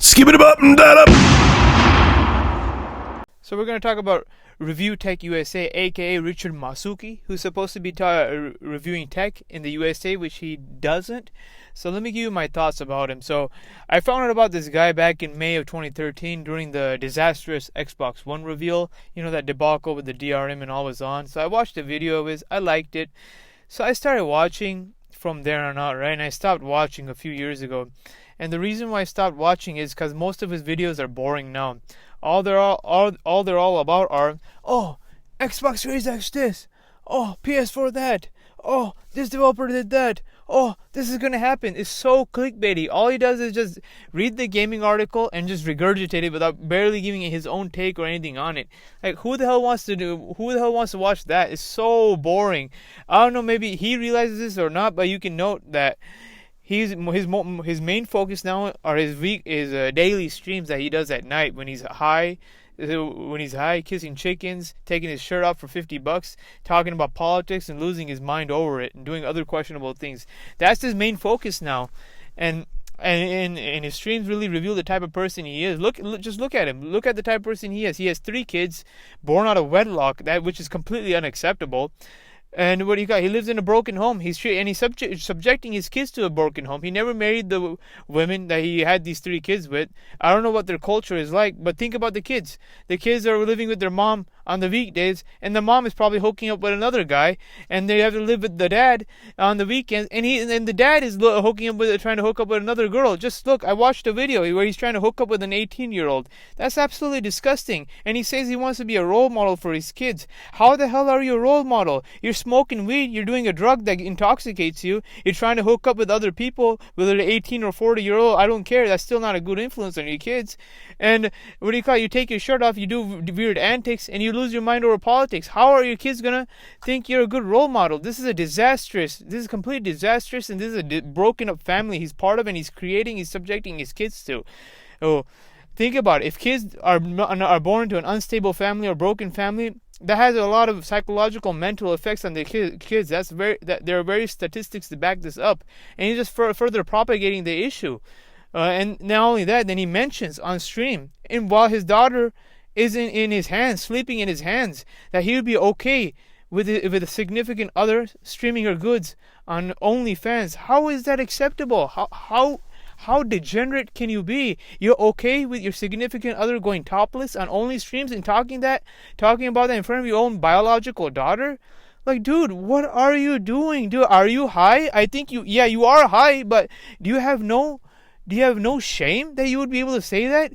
Skip it up and that up. So we're going to talk about ReviewTechUSA, aka Richard Masuki, who's supposed to be reviewing tech in the USA, which he doesn't. So let me give you my thoughts about him. So I found out about this guy back in May of 2013 during the disastrous Xbox One reveal. You know, that debacle with the DRM and all was on. So I watched a video of his. I liked it. So I started watching from there on out, right? And I stopped watching a few years ago. And the reason why I stopped watching is because most of his videos are boring now. All they're all about are, oh, Xbox Series X this, oh, PS4 that, oh, this developer did that, oh, this is gonna happen. It's so clickbaity. All he does is just read the gaming article and just regurgitate it without barely giving it his own take or anything on it. Like, who the hell wants to watch that? It's so boring. I don't know, maybe he realizes this or not, but you can note that his main focus now are his daily streams that he does at night when he's high, kissing chickens, taking his shirt off for $50, talking about politics and losing his mind over it, and doing other questionable things. That's his main focus now, and his streams really reveal the type of person he is. Just look at him. Look at the type of person he is. He has 3 kids born out of wedlock, which is completely unacceptable. And what he lives in a broken home. He's subjecting his kids to a broken home. He never married the women that he had these 3 kids with. I don't know what their culture is like, but think about the kids. The kids are living with their mom on the weekdays, and the mom is probably hooking up with another guy, and they have to live with the dad on the weekends, and the dad is trying to hook up with another girl. Just look, I watched a video where he's trying to hook up with an 18-year-old. That's absolutely disgusting. And he says he wants to be a role model for his kids. How the hell are you a role model? You're smoking weed, you're doing a drug that intoxicates you, you're trying to hook up with other people, whether they're 18 or 40-year-old, I don't care, that's still not a good influence on your kids. And you take your shirt off, you do weird antics, and you lose your mind over politics. How are your kids gonna think you're a good role model? This is completely disastrous, and this is a broken up family he's part of, and he's subjecting his kids to. Oh, think about it. If kids are born into an unstable family or broken family, that has a lot of psychological, mental effects on the kids. There are various statistics to back this up, and he's just further propagating the issue. And not only that, then he mentions on stream, and while his daughter is in his hands, sleeping in his hands, that he would be okay with a significant other streaming her goods on OnlyFans. How is that acceptable? How degenerate can you be? You're okay with your significant other going topless on only streams and talking about that in front of your own biological daughter? Like, dude, what are you doing? Dude, are you high? I think you are high, but do you have no shame that you would be able to say that?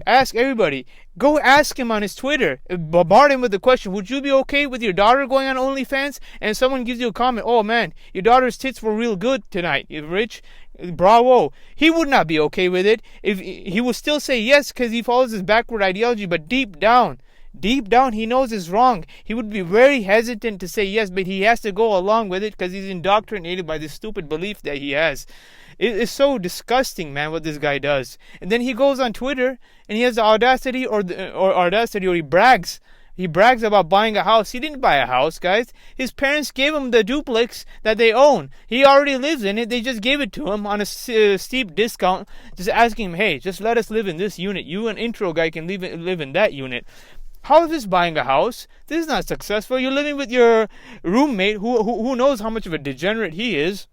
Ask everybody. Go ask him on his Twitter. Bombard him with the question, would you be okay with your daughter going on OnlyFans? And someone gives you a comment, oh man, your daughter's tits were real good tonight. You're rich. Bravo. He would not be okay with it. If he would still say yes because he follows his backward ideology, but deep down he knows it's wrong. He would be very hesitant to say yes, but he has to go along with it because he's indoctrinated by this stupid belief that he has. It's so disgusting, man, what this guy does. And then he goes on Twitter and he has the audacity or he brags. He brags about buying a house. He didn't buy a house, guys. His parents gave him the duplex that they own. He already lives in it. They just gave it to him on a steep discount, just asking him, hey, just let us live in this unit. You, an intro guy, can live in that unit. How is this buying a house? This is not successful. You're living with your roommate who knows how much of a degenerate he is.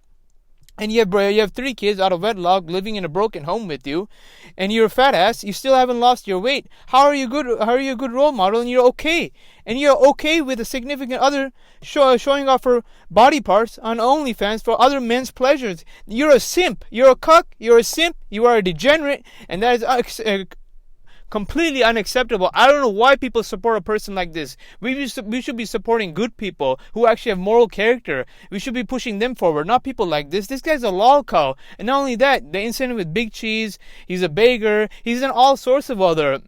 And you have 3 kids out of wedlock living in a broken home with you, and you're a fat ass. You still haven't lost your weight. How are you a good role model? And you're okay. And you're okay with a significant other showing off her body parts on OnlyFans for other men's pleasures. You're a simp. You're a cuck. You're a simp. You are a degenerate, and that is completely unacceptable. I don't know why people support a person like this. We should be supporting good people who actually have moral character. We should be pushing them forward, not people like this. This guy's a lolcow. And not only that, the incident with Big Cheese, he's a beggar. He's in all sorts of other,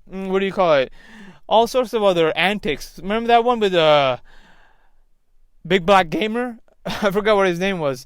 all sorts of other antics. Remember that one with Big Black Gamer? I forgot what his name was,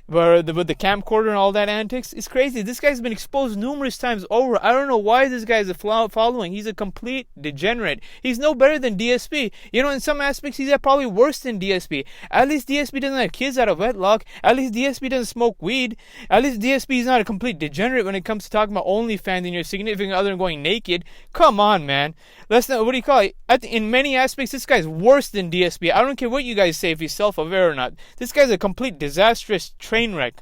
but with the camcorder and all that antics, it's crazy. This guy's been exposed numerous times over. I don't know why this guy's following. He's a complete degenerate. He's no better than DSP. You know, in some aspects, he's probably worse than DSP. At least DSP doesn't have kids out of wedlock. At least DSP doesn't smoke weed. At least DSP is not a complete degenerate when it comes to talking about OnlyFans and your significant other going naked. Come on, man. Let's not. What do you call it? In many aspects, this guy's worse than DSP. I don't care what you guys say if he's self-aware or not. This guy's a complete disastrous train wreck.